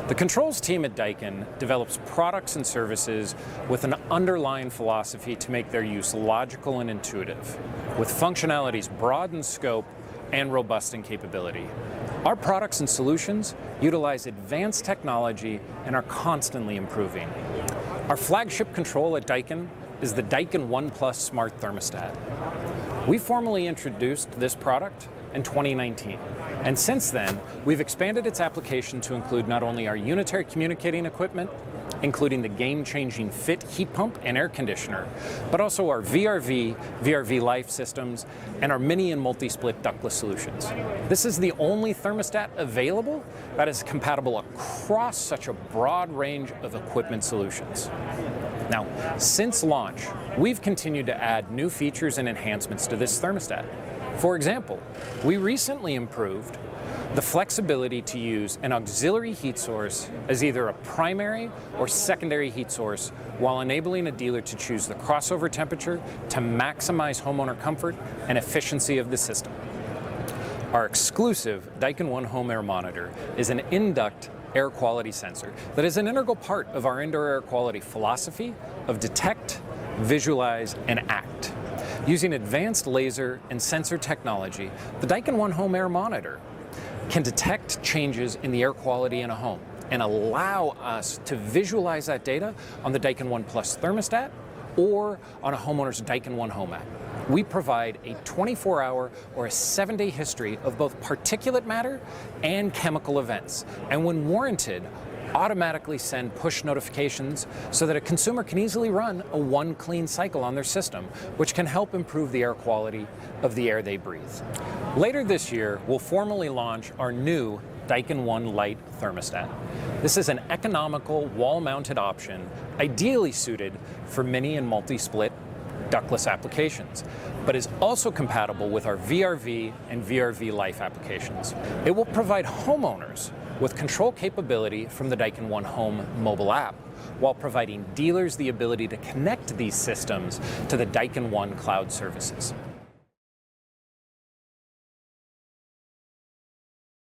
The controls team at Daikin develops products and services with an underlying philosophy to make their use logical and intuitive, with functionalities broad in scope and robust in capability. Our products and solutions utilize advanced technology and are constantly improving. Our flagship control at Daikin is the Daikin One Plus Smart Thermostat. We formally introduced this product in 2019. And since then, we've expanded its application to include not only our unitary communicating equipment, including the game-changing Fit heat pump and air conditioner, but also our VRV, VRV Life systems, and our mini and multi-split ductless solutions. This is the only thermostat available that is compatible across such a broad range of equipment solutions. Now, since launch, we've continued to add new features and enhancements to this thermostat. For example, we recently improved the flexibility to use an auxiliary heat source as either a primary or secondary heat source while enabling a dealer to choose the crossover temperature to maximize homeowner comfort and efficiency of the system. Our exclusive Daikin One Home Air Monitor is an in-duct air quality sensor that is an integral part of our indoor air quality philosophy of detect, visualize, and act. Using advanced laser and sensor technology, the Daikin One Home Air Monitor can detect changes in the air quality in a home and allow us to visualize that data on the Daikin One Plus thermostat or on a homeowner's Daikin One Home app. We provide a 24-hour or a 7-day history of both particulate matter and chemical events, and when warranted, automatically send push notifications so that a consumer can easily run a one clean cycle on their system, which can help improve the air quality of the air they breathe. Later this year, we'll formally launch our new Daikin One Lite thermostat. This is an economical wall-mounted option, ideally suited for mini and multi-split ductless applications, but is also compatible with our VRV and VRV Life applications. It will provide homeowners with control capability from the Daikin One Home mobile app, while providing dealers the ability to connect these systems to the Daikin One cloud services.